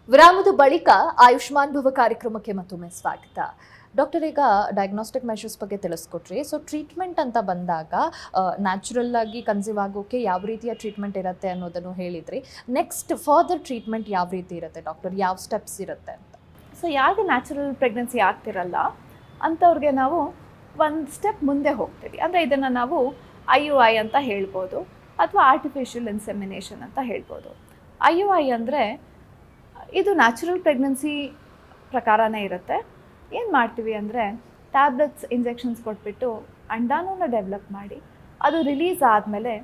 ವಿರಾಮದ ಬಳಿಕ ಆಯುಷ್ಮಾನ್ ಭವ ಕಾರ್ಯಕ್ರಮಕ್ಕೆ ಮತ್ತೊಮ್ಮೆ ಸ್ವಾಗತ. ಡಾಕ್ಟರ್, ಈಗ ಡಯಾಗ್ನೋಸ್ಟಿಕ್ ಮೆಷರ್ಸ್ ಬಗ್ಗೆ ತಿಳಿಸ್ಕೊಟ್ರಿ. ಸೊ ಟ್ರೀಟ್ಮೆಂಟ್ ಅಂತ ಬಂದಾಗ ನ್ಯಾಚುರಲ್ ಆಗಿ ಕನ್ಸೀವ್ ಆಗೋಕ್ಕೆ ಯಾವ ರೀತಿಯ ಟ್ರೀಟ್ಮೆಂಟ್ ಇರುತ್ತೆ ಅನ್ನೋದನ್ನು ಹೇಳಿದ್ರಿ. ನೆಕ್ಸ್ಟ್ ಫರ್ದರ್ ಟ್ರೀಟ್ಮೆಂಟ್ ಯಾವ ರೀತಿ ಇರುತ್ತೆ ಡಾಕ್ಟರ್, ಯಾವ ಸ್ಟೆಪ್ಸ್ ಇರುತ್ತೆ ಅಂತ? ಸೊ ಯಾರಿಗೆ ನ್ಯಾಚುರಲ್ ಪ್ರೆಗ್ನೆನ್ಸಿ ಆಗ್ತಿರಲ್ಲ ಅಂಥವ್ರಿಗೆ ನಾವು ಒಂದು ಸ್ಟೆಪ್ ಮುಂದೆ ಹೋಗ್ತೀವಿ. ಅಂದರೆ ಇದನ್ನು ನಾವು IUI ಅಂತ ಹೇಳ್ಬೋದು ಅಥವಾ ಆರ್ಟಿಫಿಷಿಯಲ್ ಇನ್ಸೆಮಿನೇಷನ್ ಅಂತ ಹೇಳ್ಬೋದು. IUI ಅಂದರೆ ಇದು ನ್ಯಾಚುರಲ್ ಪ್ರೆಗ್ನೆನ್ಸಿ ಪ್ರಕಾರನೇ ಇರುತ್ತೆ. ಏನು ಮಾಡ್ತೀವಿ ಅಂದರೆ ಟ್ಯಾಬ್ಲೆಟ್ಸ್ ಇಂಜೆಕ್ಷನ್ಸ್ ಕೊಟ್ಬಿಟ್ಟು ಅಂಡಾಣುನ ಡೆವಲಪ್ ಮಾಡಿ ಅದು ರಿಲೀಸ್ ಆದಮೇಲೆ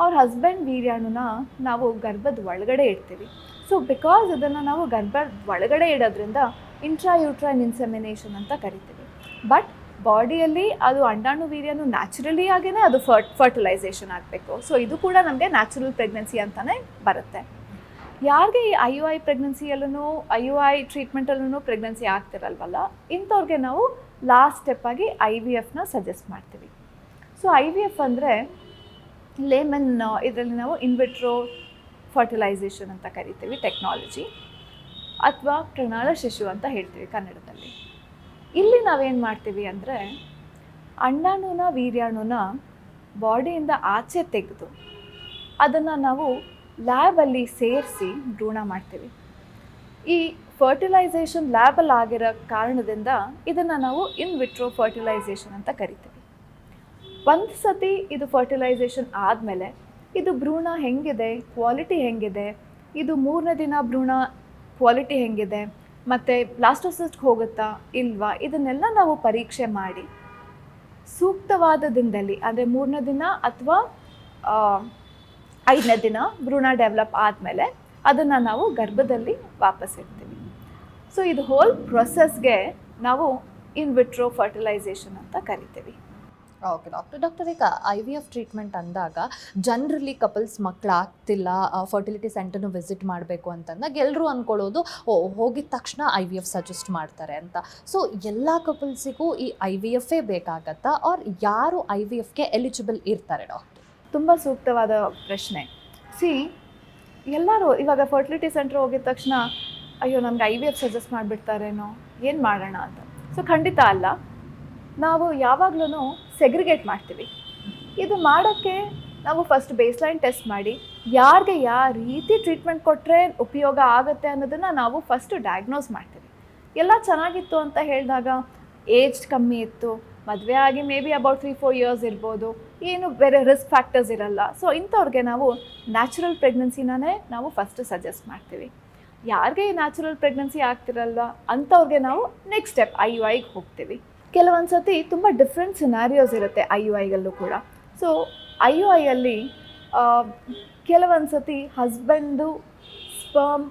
ಅವ್ರ ಹಸ್ಬೆಂಡ್ ವೀರ್ಯಾಣುನ ನಾವು ಗರ್ಭದ ಒಳಗಡೆ ಇಡ್ತೀವಿ. ಸೊ ಬಿಕಾಸ್ ಇದನ್ನು ನಾವು ಗರ್ಭದ ಒಳಗಡೆ ಇಡೋದ್ರಿಂದ ಇಂಟ್ರಾಯೂಟ್ರೈನ್ ಇನ್ಸೆಮಿನೇಷನ್ ಅಂತ ಕರಿತೀವಿ. ಬಟ್ ಬಾಡಿಯಲ್ಲಿ ಅದು ಅಂಡಾಣು ವೀರ್ಯಾಣು ನ್ಯಾಚುರಲಿ ಆಗೇ ಅದು ಫರ್ಟಿಲೈಸೇಷನ್ ಆಗಬೇಕು. ಸೊ ಇದು ಕೂಡ ನಮಗೆ ನ್ಯಾಚುರಲ್ ಪ್ರೆಗ್ನೆನ್ಸಿ ಅಂತಲೇ ಬರುತ್ತೆ. ಯಾರಿಗೆ ಈ IUI ಪ್ರೆಗ್ನೆನ್ಸಿಯಲ್ಲೂ IUI ಟ್ರೀಟ್ಮೆಂಟಲ್ಲೂ ಪ್ರೆಗ್ನೆನ್ಸಿ ಆಗ್ತಿರಲ್ವಲ್ಲ, ಇಂಥವ್ರಿಗೆ ನಾವು ಲಾಸ್ಟ್ ಸ್ಟೆಪ್ಪಾಗಿ IVFನ ಸಜೆಸ್ಟ್ ಮಾಡ್ತೀವಿ. ಸೊ IVF ಅಂದರೆ ಲೇಮನ್, ಇದರಲ್ಲಿ ನಾವು ಇನ್ವಿಟ್ರೋ ಫರ್ಟಿಲೈಸೇಷನ್ ಅಂತ ಕರಿತೀವಿ ಟೆಕ್ನಾಲಜಿ, ಅಥವಾ ಪ್ರಣಾಳ ಶಿಶು ಅಂತ ಹೇಳ್ತೀವಿ ಕನ್ನಡದಲ್ಲಿ. ಇಲ್ಲಿ ನಾವೇನು ಮಾಡ್ತೀವಿ ಅಂದರೆ ಅಂಡಾಣುನ ವೀರ್ಯಾಣುನ ಬಾಡಿಯಿಂದ ಆಚೆ ತೆಗೆದು ಅದನ್ನು ನಾವು ಲ್ಯಾಬಲ್ಲಿ ಸೇರಿಸಿ ಭ್ರೂಣ ಮಾಡ್ತೀವಿ. ಈ ಫರ್ಟಿಲೈಸೇಷನ್ ಲ್ಯಾಬಲ್ಲಿ ಆಗಿರೋ ಕಾರಣದಿಂದ ಇದನ್ನು ನಾವು ಇನ್ ವಿಟ್ರೋ ಫರ್ಟಿಲೈಸೇಷನ್ ಅಂತ ಕರಿತೀವಿ. ಒಂದು ಸತಿ ಇದು ಫರ್ಟಿಲೈಸೇಷನ್ ಆದಮೇಲೆ ಇದು ಭ್ರೂಣ ಹೆಂಗಿದೆ, ಕ್ವಾಲಿಟಿ ಹೆಂಗಿದೆ, ಇದು 3ನೇ ದಿನ ಭ್ರೂಣ ಕ್ವಾಲಿಟಿ ಹೆಂಗಿದೆ, ಮತ್ತು ಬ್ಲಾಸ್ಟೋಸಿಸ್ಟ್ ಹೋಗುತ್ತಾ ಇಲ್ವಾ, ಇದನ್ನೆಲ್ಲ ನಾವು ಪರೀಕ್ಷೆ ಮಾಡಿ ಸೂಕ್ತವಾದ ದಿನದಲ್ಲಿ, ಅಂದರೆ 3ನೇ ದಿನ ಅಥವಾ 5ನೇ ದಿನ ಭ್ರೂಣ ಡೆವಲಪ್ ಆದಮೇಲೆ ಅದನ್ನು ನಾವು ಗರ್ಭದಲ್ಲಿ ವಾಪಸ್ ಇಡ್ತೀವಿ. ಸೊ ಇದು ಹೋಲ್ ಪ್ರೊಸೆಸ್ಗೆ ನಾವು ಇನ್ ವಿಟ್ರೋ ಫರ್ಟಿಲೈಸೇಷನ್ ಅಂತ ಕರಿತೀವಿ. ಓಕೆ ಡಾಕ್ಟರ್, ಈಗ IVF ಟ್ರೀಟ್ಮೆಂಟ್ ಅಂದಾಗ ಜನರಲಿ ಕಪಲ್ಸ್ ಮಕ್ಕಳಾಗ್ತಿಲ್ಲ, ಫರ್ಟಿಲಿಟಿ ಸೆಂಟರ್ನು ವಿಸಿಟ್ ಮಾಡಬೇಕು ಅಂತಂದಾಗ ಎಲ್ಲರೂ ಅಂದ್ಕೊಳ್ಳೋದು ಹೋಗಿದ ತಕ್ಷಣ IVF ಸಜೆಸ್ಟ್ ಮಾಡ್ತಾರೆ ಅಂತ. ಸೊ ಎಲ್ಲ ಕಪಲ್ಸಿಗೂ ಈ IVFೇ ಬೇಕಾಗತ್ತಾ, ಆರ್ ಯಾರು IVFಗೆ ಎಲಿಜಿಬಲ್ ಇರ್ತಾರೆ ಡಾಕ್ಟರ್? ತುಂಬ ಸೂಕ್ತವಾದ ಪ್ರಶ್ನೆ. ಎಲ್ಲರೂ ಇವಾಗ ಫರ್ಟಿಲಿಟಿ ಸೆಂಟ್ರ್ ಹೋಗಿದ ತಕ್ಷಣ ಅಯ್ಯೋ ನಮ್ಗೆ IVF ಸಜೆಸ್ಟ್ ಮಾಡಿಬಿಡ್ತಾರೇನೋ, ಏನು ಮಾಡೋಣ ಅಂತ. ಸೊ ಖಂಡಿತ ಅಲ್ಲ. ನಾವು ಯಾವಾಗಲೂ ಸೆಗ್ರಿಗೇಟ್ ಮಾಡ್ತೀವಿ. ಇದು ಮಾಡೋಕ್ಕೆ ನಾವು ಫಸ್ಟ್ ಬೇಸ್ಲೈನ್ ಟೆಸ್ಟ್ ಮಾಡಿ ಯಾರಿಗೆ ಯಾವ ರೀತಿ ಟ್ರೀಟ್ಮೆಂಟ್ ಕೊಟ್ಟರೆ ಉಪಯೋಗ ಆಗುತ್ತೆ ಅನ್ನೋದನ್ನು ನಾವು ಫಸ್ಟು ಡಯಾಗ್ನೋಸ್ ಮಾಡ್ತೀವಿ. ಎಲ್ಲ ಚೆನ್ನಾಗಿತ್ತು ಅಂತ ಹೇಳಿದಾಗ ಏಜ್ ಕಮ್ಮಿ ಇತ್ತು, ಮದುವೆ ಆಗಿ ಮೇ ಬಿ ಅಬೌಟ್ 3-4 ಇಯರ್ಸ್ ಇರ್ಬೋದು, ಏನು ಬೇರೆ ರಿಸ್ಕ್ ಫ್ಯಾಕ್ಟರ್ಸ್ ಇರಲ್ಲ. ಸೊ ಇಂಥವ್ರಿಗೆ ನಾವು ನ್ಯಾಚುರಲ್ ಪ್ರೆಗ್ನೆನ್ಸಿನೇ ನಾವು ಫಸ್ಟ್ ಸಜೆಸ್ಟ್ ಮಾಡ್ತೀವಿ. ಯಾರಿಗೆ ಈ ನ್ಯಾಚುರಲ್ ಪ್ರೆಗ್ನೆನ್ಸಿ ಆಗ್ತಿರಲ್ಲ ಅಂಥವ್ರಿಗೆ ನಾವು ನೆಕ್ಸ್ಟ್ ಸ್ಟೆಪ್ IUIಗೆ ಹೋಗ್ತೀವಿ. ಕೆಲವೊಂದು ಸತಿ ತುಂಬ ಡಿಫ್ರೆಂಟ್ ಸಿನಾರಿಯೋಸ್ ಇರುತ್ತೆ IUIಗಲ್ಲೂ ಕೂಡ. ಸೊ IUIಯಲ್ಲಿ ಕೆಲವೊಂದು ಸತಿ ಹಸ್ಬೆಂಡು ಸ್ಪರ್ಮ್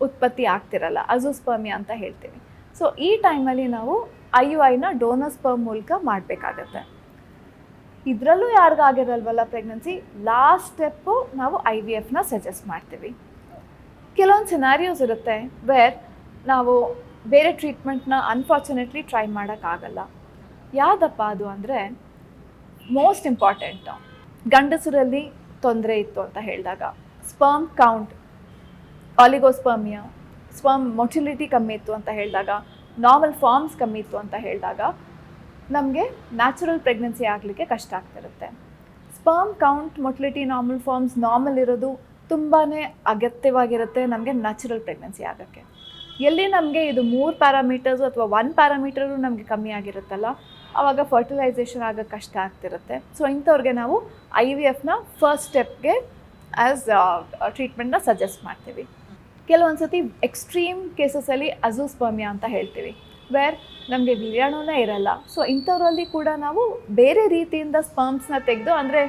ಉತ್ಪತ್ತಿ ಆಗ್ತಿರಲ್ಲ, ಅಜೋಸ್ಪರ್ಮಿಯಾ ಅಂತ ಹೇಳ್ತೀವಿ. ಸೊ ಈ ಟೈಮಲ್ಲಿ ನಾವು IUIನ ಡೋನರ್ ಸ್ಪರ್ಮ್ ಮೂಲಕ ಮಾಡಬೇಕಾಗತ್ತೆ. ಇದರಲ್ಲೂ ಯಾರಿಗಾಗಿರಲ್ವಲ್ಲ ಪ್ರೆಗ್ನೆನ್ಸಿ, ಲಾಸ್ಟ್ ಸ್ಟೆಪ್ಪು ನಾವು IVFನ ಸಜೆಸ್ಟ್ ಮಾಡ್ತೀವಿ. ಕೆಲವೊಂದು ಸಿನಾರಿಯೋಸ್ ಇರುತ್ತೆ ವೇರ್ ನಾವು ಬೇರೆ ಟ್ರೀಟ್ಮೆಂಟ್ನ ಅನ್ಫಾರ್ಚುನೇಟ್ಲಿ ಟ್ರೈ ಮಾಡೋಕ್ಕಾಗಲ್ಲ. ಯಾವುದಪ್ಪ ಅದು ಅಂದರೆ, ಮೋಸ್ಟ್ ಇಂಪಾರ್ಟೆಂಟು, ಗಂಡಸರಲ್ಲಿ ತೊಂದರೆ ಇತ್ತು ಅಂತ ಹೇಳಿದಾಗ, ಸ್ಪರ್ಮ್ ಕೌಂಟ್, ಆಲಿಗೋಸ್ಪರ್ಮಿಯಾ, ಸ್ಪರ್ಮ್ ಮೊಟಿಲಿಟಿ ಕಮ್ಮಿ ಇತ್ತು ಅಂತ ಹೇಳಿದಾಗ, ನಾರ್ಮಲ್ ಫಾರ್ಮ್ಸ್ ಕಮ್ಮಿ ಇತ್ತು ಅಂತ ಹೇಳಿದಾಗ ನಮಗೆ ನ್ಯಾಚುರಲ್ ಪ್ರೆಗ್ನೆನ್ಸಿ ಆಗಲಿಕ್ಕೆ ಕಷ್ಟ ಆಗ್ತಿರುತ್ತೆ. Sperm count, motility, normal forms normal ಇರೋದು ತುಂಬಾ ಅಗತ್ಯವಾಗಿರುತ್ತೆ ನಮಗೆ ನ್ಯಾಚುರಲ್ ಪ್ರೆಗ್ನೆನ್ಸಿ ಆಗೋಕ್ಕೆ. ಎಲ್ಲಿ ನಮಗೆ ಇದು 3 ಪ್ಯಾರಾಮೀಟರ್ಸು ಅಥವಾ 1 ಪ್ಯಾರಾಮೀಟರು ನಮಗೆ ಕಮ್ಮಿ ಆಗಿರುತ್ತಲ್ಲ, ಆವಾಗ ಫರ್ಟಿಲೈಸೇಷನ್ ಆಗೋಕ್ಕೆ ಕಷ್ಟ ಆಗ್ತಿರುತ್ತೆ. ಸೊ ಇಂಥವ್ರಿಗೆ ನಾವು IVFನ ಫಸ್ಟ್ ಸ್ಟೆಪ್ಗೆ ಆ್ಯಸ್ ಟ್ರೀಟ್ಮೆಂಟ್ನ ಸಜೆಸ್ಟ್ ಮಾಡ್ತೀವಿ. ಕೆಲವೊಂದು ಸತಿ ಎಕ್ಸ್ಟ್ರೀಮ್ ಕೇಸಸಲ್ಲಿ ಅಜೂಸ್ಪರ್ಮಿಯಾ ಅಂತ ಹೇಳ್ತೀವಿ, ವೇರ್ ನಮಗೆ ವೀರ್ಯಾಣುನೇ ಇರಲ್ಲ. ಸೊ ಇಂಥವರಲ್ಲಿ ಕೂಡ ನಾವು ಬೇರೆ ರೀತಿಯಿಂದ ಸ್ಪರ್ಮ್ಸ್ನ ತೆಗೆದು, ಅಂದರೆ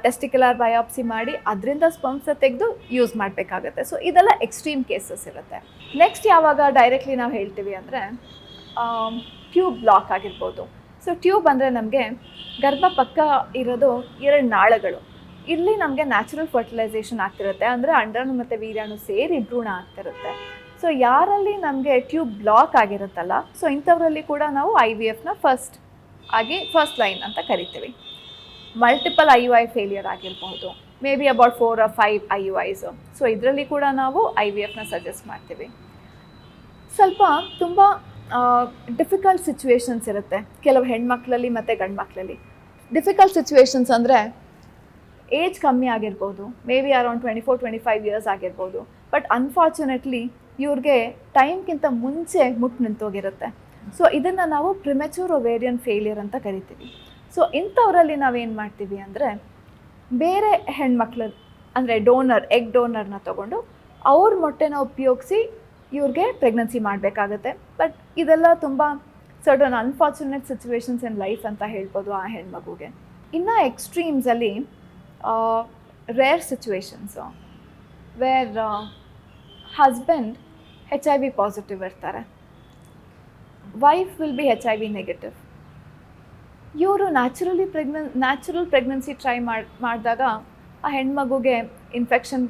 ಟೆಸ್ಟಿಕ್ಯುಲರ್ ಬಯಾಪ್ಸಿ ಮಾಡಿ ಅದರಿಂದ ಸ್ಪರ್ಮ್ಸ್ನ ತೆಗೆದು ಯೂಸ್ ಮಾಡಬೇಕಾಗತ್ತೆ. ಸೊ ಇದೆಲ್ಲ ಎಕ್ಸ್ಟ್ರೀಮ್ ಕೇಸಸ್ ಇರುತ್ತೆ. ನೆಕ್ಸ್ಟ್ ಯಾವಾಗ ಡೈರೆಕ್ಟ್ಲಿ ನಾವು ಹೇಳ್ತೀವಿ ಅಂದರೆ, ಟ್ಯೂಬ್ ಬ್ಲಾಕ್ ಆಗಿರ್ಬೋದು. ಸೊ ಟ್ಯೂಬ್ ಅಂದರೆ ನಮಗೆ ಗರ್ಭ ಪಕ್ಕ ಇರೋದು 2 ನಾಳಗಳು, ಇಲ್ಲಿ ನಮಗೆ ನ್ಯಾಚುರಲ್ ಫರ್ಟಿಲೈಸೇಷನ್ ಆಗ್ತಿರುತ್ತೆ, ಅಂದರೆ ಅಂಡಾಣು ಮತ್ತು ವೀರ್ಯಾಣು ಸೇರಿ ಭ್ರೂಣ ಆಗ್ತಿರುತ್ತೆ. ಸೊ ಯಾರಲ್ಲಿ ನಮಗೆ ಟ್ಯೂಬ್ ಬ್ಲಾಕ್ ಆಗಿರುತ್ತಲ್ಲ, ಸೊ ಇಂಥವರಲ್ಲಿ ಕೂಡ ನಾವು IVFನ ಫಸ್ಟ್ ಲೈನ್ ಅಂತ ಕರಿತೀವಿ. ಮಲ್ಟಿಪಲ್ IUI ಫೇಲಿಯರ್ ಆಗಿರಬಹುದು, may be about 4 or 5 IUIs. So ಇದರಲ್ಲಿ ಕೂಡ ನಾವು IVFನ ಸಜೆಸ್ಟ್ ಮಾಡ್ತೀವಿ. ಸ್ವಲ್ಪ ತುಂಬ ಡಿಫಿಕಲ್ಟ್ ಸಿಚುವೇಶನ್ಸ್ ಇರುತ್ತೆ ಕೆಲವು ಹೆಣ್ಮಕ್ಳಲ್ಲಿ ಮತ್ತು ಗಂಡು ಮಕ್ಕಳಲ್ಲಿ. ಡಿಫಿಕಲ್ಟ್ ಸಿಚುವೇಶನ್ಸ್ ಅಂದರೆ ಏಜ್ ಕಮ್ಮಿ ಆಗಿರ್ಬೋದು, ಮೇ ಬಿ ಅರೌಂಡ್ 24-25 ಇಯರ್ಸ್ ಆಗಿರ್ಬೋದು, ಬಟ್ ಅನ್ಫಾರ್ಚುನೇಟ್ಲಿ ಇವ್ರಿಗೆ ಟೈಮ್ಗಿಂತ ಮುಂಚೆ ಮುಟ್ಟು ನಿಂತೋಗಿರುತ್ತೆ. ಸೊ ಇದನ್ನು ನಾವು ಪ್ರಿಮೆಚೂರ್ ಒವೇರಿಯನ್ ಫೇಲಿಯರ್ ಅಂತ ಕರಿತೀವಿ. ಸೊ ಇಂಥವರಲ್ಲಿ ನಾವೇನು ಮಾಡ್ತೀವಿ ಅಂದರೆ, ಬೇರೆ ಹೆಣ್ಮಕ್ಳು ಅಂದರೆ ಎಗ್ ಡೋನರ್ನ ತೊಗೊಂಡು ಅವ್ರ ಮೊಟ್ಟೆನ ಉಪಯೋಗಿಸಿ ಇವ್ರಿಗೆ ಪ್ರೆಗ್ನೆನ್ಸಿ ಮಾಡಬೇಕಾಗತ್ತೆ. ಬಟ್ ಇದೆಲ್ಲ ತುಂಬ certain unfortunate situations in life ಅಂತ ಹೇಳ್ಬೋದು ಆ ಹೆಣ್ಮಗುಗೆ. ಇನ್ನು ಎಕ್ಸ್ಟ್ರೀಮ್ಸಲ್ಲಿ rare situations where husband HIV positive ಇರ್ತಾರೆ, wife will be HIV negative. ಇವರು ನ್ಯಾಚುರಲ್ ಪ್ರೆಗ್ನೆನ್ಸಿ ಟ್ರೈ ಮಾಡಿದಾಗ ಆ ಹೆಣ್ಮಗುಗೆ ಇನ್ಫೆಕ್ಷನ್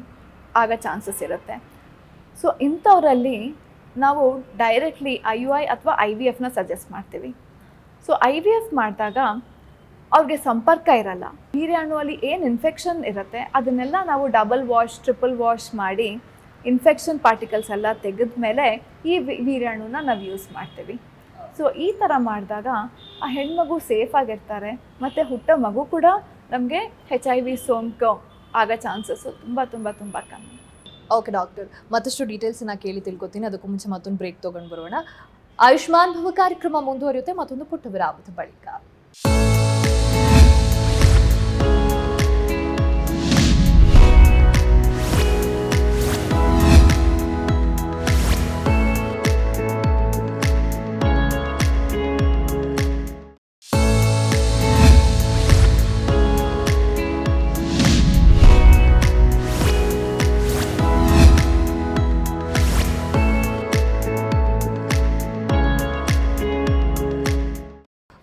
ಆಗೋ ಚಾನ್ಸಸ್ ಇರುತ್ತೆ. ಸೊ ಇಂಥವರಲ್ಲಿ ನಾವು ಡೈರೆಕ್ಟ್ಲಿ IUI ಅಥವಾ IVFನ ಸಜೆಸ್ಟ್ ಮಾಡ್ತೀವಿ. ಸೊ IVF ಮಾಡಿದಾಗ ಅವ್ರಿಗೆ ಸಂಪರ್ಕ ಇರಲ್ಲ, ವೀರ್ಯಾಣುವಲ್ಲಿ ಏನು ಇನ್ಫೆಕ್ಷನ್ ಇರುತ್ತೆ ಅದನ್ನೆಲ್ಲ ನಾವು ಡಬಲ್ ವಾಶ್, ಟ್ರಿಪಲ್ ವಾಶ್ ಮಾಡಿ ಇನ್ಫೆಕ್ಷನ್ ಪಾರ್ಟಿಕಲ್ಸ್ ಎಲ್ಲ ತೆಗೆದ ಮೇಲೆ ಈ ವೀರ್ಯಾಣುನ ನಾವು ಯೂಸ್ ಮಾಡ್ತೀವಿ. ಸೊ ಈ ಥರ ಮಾಡಿದಾಗ ಆ ಹೆಣ್ಮಗು ಸೇಫಾಗಿರ್ತಾರೆ, ಮತ್ತು ಹುಟ್ಟೋ ಮಗು ಕೂಡ ನಮಗೆ HIV ಸೋಂಕು ಆಗೋ ಚಾನ್ಸಸ್ಸು ತುಂಬ ತುಂಬ ತುಂಬ ಕಮ್ಮಿ. ಓಕೆ ಡಾಕ್ಟರ್, ಮತ್ತಷ್ಟು ಡೀಟೇಲ್ಸನ್ನ ಕೇಳಿ ತಿಳ್ಕೊತೀನಿ. ಅದಕ್ಕೂ ಮುಂಚೆ ಮತ್ತೊಂದು ಬ್ರೇಕ್ ತೊಗೊಂಡು ಬರೋಣ. ಆಯುಷ್ಮಾನ್ ಭವ ಕಾರ್ಯಕ್ರಮ ಮುಂದುವರಿಯುತ್ತೆ ಮತ್ತೊಂದು ಪುಟ್ಟ ವಿರಾಮದ ಬಳಿಕ.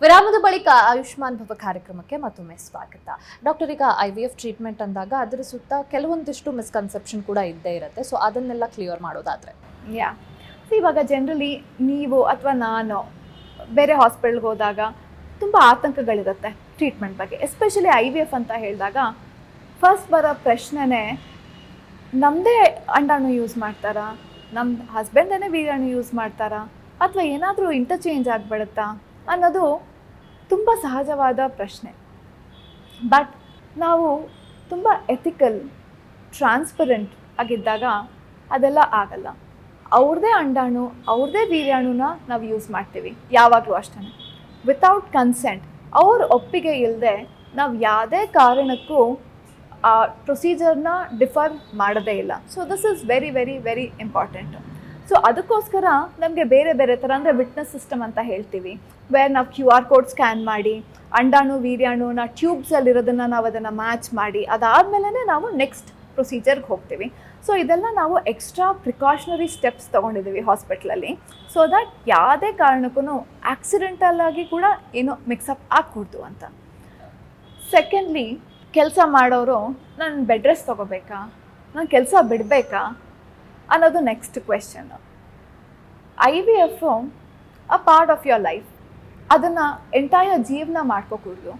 ವಿರಾಮದ ಬಳಿಕ ಆಯುಷ್ಮಾನ್ ಭವ ಕಾರ್ಯಕ್ರಮಕ್ಕೆ ಮತ್ತೊಮ್ಮೆ ಸ್ವಾಗತ. ಡಾಕ್ಟರ್, ಈಗ IVF ಟ್ರೀಟ್ಮೆಂಟ್ ಅಂದಾಗ ಅದರ ಸುತ್ತ ಕೆಲವೊಂದಿಷ್ಟು ಮಿಸ್ಕನ್ಸೆಪ್ಷನ್ ಕೂಡ ಇದ್ದೇ ಇರುತ್ತೆ. ಸೊ ಅದನ್ನೆಲ್ಲ ಕ್ಲಿಯರ್ ಮಾಡೋದಾದರೆ ಇವಾಗ ಜನರಲಿ ನೀವು ಅಥವಾ ನಾನು ಬೇರೆ ಹಾಸ್ಪಿಟಲ್ಗೆ ಹೋದಾಗ ತುಂಬ ಆತಂಕಗಳಿರುತ್ತೆ ಟ್ರೀಟ್ಮೆಂಟ್ ಬಗ್ಗೆ. ಎಸ್ಪೆಷಲಿ IVF ಅಂತ ಹೇಳಿದಾಗ ಫಸ್ಟ್ ಬರೋ ಪ್ರಶ್ನೆನೇ, ನಮ್ಮದೇ ಅಂಡಾಣು ಯೂಸ್ ಮಾಡ್ತಾರಾ, ನಮ್ಮ ಹಸ್ಬೆಂಡೇ ವೀರ್ಯಾಣು ಯೂಸ್ ಮಾಡ್ತಾರಾ, ಅಥವಾ ಏನಾದರೂ ಇಂಟರ್ಚೇಂಜ್ ಆಗಿಬಿಡುತ್ತಾ ಅನ್ನೋದು ತುಂಬ ಸಹಜವಾದ ಪ್ರಶ್ನೆ. ಬಟ್ ನಾವು ತುಂಬ ಎಥಿಕಲ್, ಟ್ರಾನ್ಸ್ಪರೆಂಟ್ ಆಗಿದ್ದಾಗ ಅದೆಲ್ಲ ಆಗಲ್ಲ. ಅವ್ರದ್ದೇ ಅಂಡಾಣು, ಅವ್ರದ್ದೇ ವೀರ್ಯಾಣುನ ನಾವು ಯೂಸ್ ಮಾಡ್ತೀವಿ ಯಾವಾಗಲೂ ಅಷ್ಟೇ. ವಿತೌಟ್ ಕನ್ಸೆಂಟ್, ಅವ್ರ ಒಪ್ಪಿಗೆ ಇಲ್ಲದೆ ನಾವು ಯಾವುದೇ ಕಾರಣಕ್ಕೂ ಆ ಪ್ರೊಸೀಜರ್ನ ಡಿಫರ್ ಮಾಡೋದೇ ಇಲ್ಲ. So this is very very very important. So ಅದಕ್ಕೋಸ್ಕರ ನಮಗೆ ಬೇರೆ ಬೇರೆ ಥರ, ಅಂದರೆ ವಿಟ್ನೆಸ್ ಸಿಸ್ಟಮ್ ಅಂತ ಹೇಳ್ತೀವಿ, ವೇರ್ ನಾವು QR ಕೋಡ್ ಸ್ಕ್ಯಾನ್ ಮಾಡಿ ಅಂಡಾಣು ವೀರ್ಯಾಣುನ ಟ್ಯೂಬ್ಸಲ್ಲಿರೋದನ್ನು ನಾವು ಅದನ್ನು ಮ್ಯಾಚ್ ಮಾಡಿ ಅದಾದಮೇಲೆ ನಾವು ನೆಕ್ಸ್ಟ್ ಪ್ರೊಸೀಜರ್ಗೆ ಹೋಗ್ತೀವಿ. ಸೊ ಇದೆಲ್ಲ ನಾವು ಎಕ್ಸ್ಟ್ರಾ ಪ್ರಿಕಾಷನರಿ ಸ್ಟೆಪ್ಸ್ ತೊಗೊಂಡಿದ್ದೀವಿ ಹಾಸ್ಪಿಟ್ಲಲ್ಲಿ, ಸೊ ದಟ್ ಯಾವುದೇ ಕಾರಣಕ್ಕೂ ಆಕ್ಸಿಡೆಂಟಲ್ ಆಗಿ ಕೂಡ ಏನೋ ಮಿಕ್ಸಪ್ ಆಗಕೂಡ್ದು ಅಂತ. ಸೆಕೆಂಡ್ಲಿ ಕೆಲಸ ಮಾಡೋರು ನಾನು ಬೆಡ್ ರೆಸ್ಟ್ ತೊಗೋಬೇಕಾ, ನಾನು ಕೆಲಸ ಬಿಡಬೇಕಾ ಅನ್ನೋದು next question. IVF a part of your life, ಅದನ್ನು ಎಂಟೈರ್ ಜೀವನ ಮಾಡ್ಕೋಕೂಡ್ದು.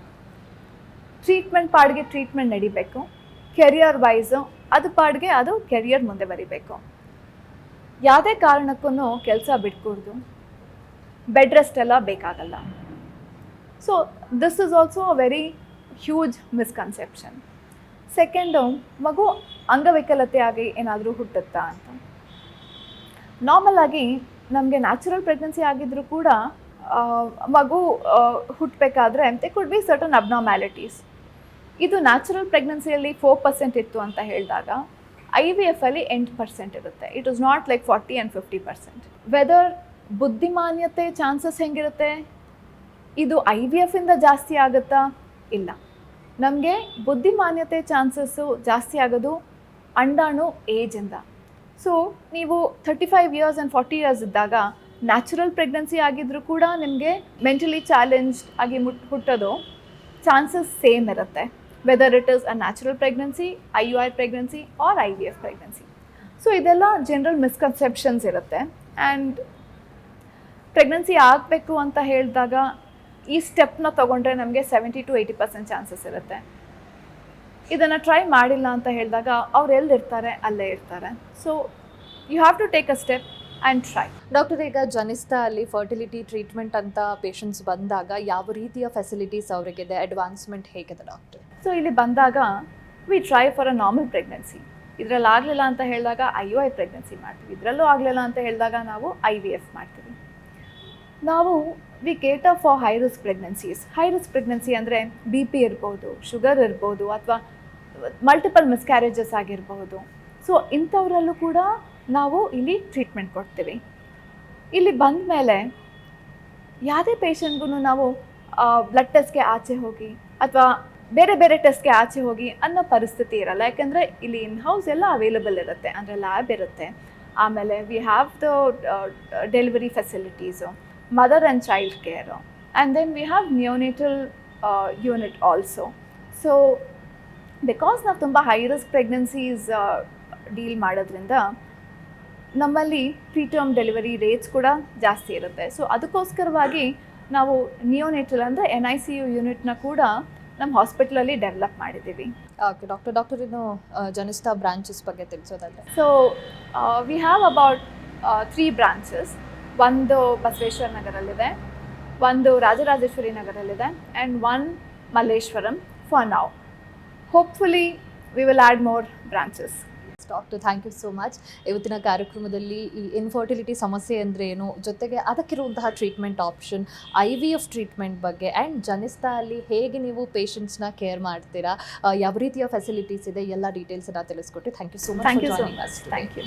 ಟ್ರೀಟ್ಮೆಂಟ್ ಪಾಡಿಗೆ ಟ್ರೀಟ್ಮೆಂಟ್ ನಡಿಬೇಕು, ಕೆರಿಯರ್ ವೈಸು ಅದು ಪಾಡಿಗೆ ಅದು ಕೆರಿಯರ್ ಮುಂದೆ ಬರಿಬೇಕು. ಯಾವುದೇ ಕಾರಣಕ್ಕೂ ಕೆಲಸ ಬಿಟ್ಕೂಡ್ದು, ಬೆಡ್ ರೆಸ್ಟ್ ಎಲ್ಲ ಬೇಕಾಗಲ್ಲ. So this is also a very huge misconception. Second, ಮಗು ಅಂಗವೈಕಲ್ಯತೆ ಆಗಿ ಏನಾದರೂ ಹುಟ್ಟುತ್ತಾ ಅಂತ. ನಾರ್ಮಲ್ ಆಗಿ ನಮಗೆ ನ್ಯಾಚುರಲ್ ಪ್ರೆಗ್ನೆನ್ಸಿ ಆಗಿದ್ದರೂ ಕೂಡ ಮಗು ಹುಟ್ಟಬೇಕಾದ್ರೆ they could be certain abnormalities. ಇದು ನ್ಯಾಚುರಲ್ ಪ್ರೆಗ್ನೆನ್ಸಿಯಲ್ಲಿ 4% ಇತ್ತು ಅಂತ ಹೇಳಿದಾಗ IVF ಅಲ್ಲಿ 8% ಇರುತ್ತೆ. It is not like 40 and 50%. Whether ಬುದ್ಧಿಮಾನ್ಯತೆ ಚಾನ್ಸಸ್ ಹೆಂಗಿರುತ್ತೆ, ಇದು IVF ಇಂದ ಜಾಸ್ತಿ ಆಗುತ್ತಾ? ಇಲ್ಲ. ನಮಗೆ ಬುದ್ಧಿಮಾನ್ಯತೆ ಚಾನ್ಸಸ್ಸು ಜಾಸ್ತಿ ಆಗೋದು ಅಂಡಾಣು ಏಜಿಂದ. ಸೊ ನೀವು 35 years and 40 years ಇದ್ದಾಗ ನ್ಯಾಚುರಲ್ ಪ್ರೆಗ್ನೆನ್ಸಿ ಆಗಿದ್ದರೂ ಕೂಡ ನಿಮಗೆ ಮೆಂಟಲಿ ಚಾಲೆಂಜ್ಡ್ ಆಗಿ ಹುಟ್ಟೋದು ಚಾನ್ಸಸ್ ಸೇಮ್ ಇರುತ್ತೆ, whether it is a natural pregnancy, IUI pregnancy or IVF pregnancy. So ಇದೆಲ್ಲ ಜನರಲ್ ಮಿಸ್ಕನ್ಸೆಪ್ಷನ್ಸ್ ಇರುತ್ತೆ. ಆ್ಯಂಡ್ ಪ್ರೆಗ್ನೆನ್ಸಿ ಆಗಬೇಕು ಅಂತ ಹೇಳಿದಾಗ ಈ ಸ್ಟೆಪ್ನ ತೊಗೊಂಡ್ರೆ ನಮಗೆ 70 to 80% ಚಾನ್ಸಸ್ ಇರುತ್ತೆ. ಇದನ್ನು ಟ್ರೈ ಮಾಡಿಲ್ಲ ಅಂತ ಹೇಳಿದಾಗ ಅವ್ರು ಎಲ್ಲಿರ್ತಾರೆ ಅಲ್ಲೇ ಇರ್ತಾರೆ. So you have to take a step and try. Doctor, ಈಗ ಜನಿಸ್ತಾ ಅಲ್ಲಿ ಫರ್ಟಿಲಿಟಿ ಟ್ರೀಟ್ಮೆಂಟ್ ಅಂತ ಪೇಷಂಟ್ಸ್ ಬಂದಾಗ ಯಾವ ರೀತಿಯ ಫೆಸಿಲಿಟೀಸ್ ಅವರಿಗಿದೆ, ಅಡ್ವಾನ್ಸ್ಮೆಂಟ್ ಹೇಗಿದೆ ಡಾಕ್ಟರ್? ಸೊ ಇಲ್ಲಿ ಬಂದಾಗ we try for a normal pregnancy. ಇದರಲ್ಲಿ ಆಗಲಿಲ್ಲ ಅಂತ ಹೇಳಿದಾಗ IUI ಪ್ರೆಗ್ನೆನ್ಸಿ ಮಾಡ್ತೀವಿ. ಇದರಲ್ಲೂ ಆಗಲಿಲ್ಲ ಅಂತ ಹೇಳಿದಾಗ ನಾವು IVF ಮಾಡ್ತೀವಿ. ನಾವು we cater for high risk pregnancies. High risk pregnancy ಅಂದರೆ BP ಇರ್ಬೋದು, ಶುಗರ್ ಇರ್ಬೋದು, ಅಥವಾ ಮಲ್ಟಿಪಲ್ ಮಿಸ್ಕ್ಯಾರೇಜಸ್ ಆಗಿರ್ಬೋದು. ಸೊ ಇಂಥವರಲ್ಲೂ ಕೂಡ ನಾವು ಇಲ್ಲಿ ಟ್ರೀಟ್ಮೆಂಟ್ ಕೊಡ್ತೀವಿ. ಇಲ್ಲಿ ಬಂದ ಮೇಲೆ ಯಾವುದೇ ಪೇಷಂಟ್ಗೂ ನಾವು ಬ್ಲಡ್ ಟೆಸ್ಟ್ಗೆ ಆಚೆ ಹೋಗಿ ಅಥವಾ ಬೇರೆ ಬೇರೆ ಟೆಸ್ಟ್ಗೆ ಆಚೆ ಹೋಗಿ ಅನ್ನೋ ಪರಿಸ್ಥಿತಿ ಇರಲ್ಲ. ಯಾಕೆಂದರೆ ಇಲ್ಲಿ ಇನ್ ಹೌಸ್ ಎಲ್ಲ ಅವೈಲಬಲ್ ಇರುತ್ತೆ, ಅಂದರೆ ಲ್ಯಾಬ್ ಇರುತ್ತೆ. ಆಮೇಲೆ we have the delivery facilities, mother and child care, and then we have neonatal unit also. So because ನಾವು ತುಂಬ ಹೈ ರಿಸ್ಕ್ ಪ್ರೆಗ್ನೆನ್ಸೀಸ್ ಡೀಲ್ ಮಾಡೋದ್ರಿಂದ ನಮ್ಮಲ್ಲಿ ಪ್ರೀಟರ್ಮ್ ಡೆಲಿವರಿ ರೇಟ್ಸ್ ಕೂಡ ಜಾಸ್ತಿ ಇರುತ್ತೆ. ಸೊ ಅದಕ್ಕೋಸ್ಕರವಾಗಿ ನಾವು ನಿಯೋನೇಟಲ್ ಅಂದರೆ NICU ಯೂನಿಟ್ನ ಕೂಡ ನಮ್ಮ ಹಾಸ್ಪಿಟಲಲ್ಲಿ ಡೆವಲಪ್ ಮಾಡಿದ್ದೀವಿ. ಓಕೆ ಡಾಕ್ಟರ್, ಇನ್ನು ಜನಿಸ್ತಾ ಬ್ರಾಂಚಸ್ ಬಗ್ಗೆ ತಿಳಿಸೋದಾದರೆ? So we have about 3 branches. ಒಂದು ಬಸವೇಶ್ವರ ನಗರಲ್ಲಿದೆ, ಒಂದು ರಾಜರಾಜೇಶ್ವರಿ ನಗರಲ್ಲಿದೆ, and 1 Malleshwaram for now. Hopefully we will add more branches. Doctor, thank you so much. ಇವತ್ತಿನ ಕಾರ್ಯಕ್ರಮದಲ್ಲಿ ಈ ಇನ್ಫರ್ಟಿಲಿಟಿ ಸಮಸ್ಯೆ ಅಂದರೆ ಏನು, ಜೊತೆಗೆ ಅದಕ್ಕಿರುವಂತಹ ಟ್ರೀಟ್ಮೆಂಟ್ ಆಪ್ಷನ್, IVF ಟ್ರೀಟ್ಮೆಂಟ್ ಬಗ್ಗೆ, ಆ್ಯಂಡ್ ಜನಿಸ್ತಾ ಅಲ್ಲಿ ಹೇಗೆ ನೀವು ಪೇಷಂಟ್ಸ್ನ ಕೇರ್ ಮಾಡ್ತೀರಾ, ಯಾವ ರೀತಿಯ ಫೆಸಿಲಿಟೀಸ್ ಇದೆ, ಎಲ್ಲ ಡೀಟೇಲ್ಸನ್ನು ತಿಳಿಸ್ಕೊಟ್ಟು thank you so much. Thank you so much. Thank you.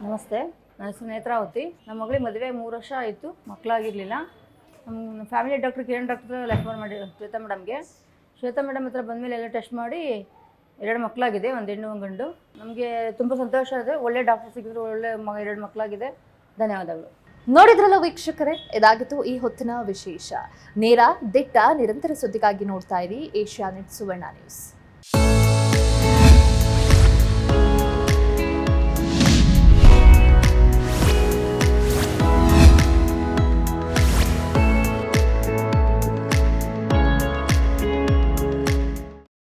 ನಮಸ್ತೆ, ನನ್ನ ಹೆಸರು ನೇತ್ರಾವತಿ. ನಮ್ಮ ಮಗಳಿಗೆ ಮದುವೆ 3 ವರ್ಷ ಆಯಿತು, ಮಕ್ಕಳಾಗಿರಲಿಲ್ಲ. ನಮ್ಮ family doctor Kiran doctor refer ಮಾಡಿ ಶ್ವೇತಾ ಮೇಡಮ್ಗೆ. ಶ್ವೇತಾ ಮೇಡಮ್ ಹತ್ರ ಬಂದಮೇಲೆ ಎಲ್ಲ ಟೆಸ್ಟ್ ಮಾಡಿ 2 ಮಕ್ಕಳಾಗಿದೆ, 1 ಹೆಣ್ಣು 1 ಗಂಡು. ನಮಗೆ ತುಂಬ ಸಂತೋಷ ಇದೆ, ಒಳ್ಳೆ ಡಾಕ್ಟರ್ ಸಿಕ್ಕಿದ್ರು, ಒಳ್ಳೆ 2 ಮಕ್ಕಳಾಗಿದೆ. ಧನ್ಯವಾದಗಳು. ನೋಡಿದ್ರಲ್ಲ ವೀಕ್ಷಕರೇ, ಇದಾಗಿತ್ತು ಈ ಹೊತ್ತಿನ ವಿಶೇಷ. ನೇರ, ದಿಟ್ಟ, ನಿರಂತರ ಸುದ್ದಿಗಾಗಿ ನೋಡ್ತಾ ಇರಿ ಏಷ್ಯಾನೆಟ್ ಸುವರ್ಣ ನ್ಯೂಸ್.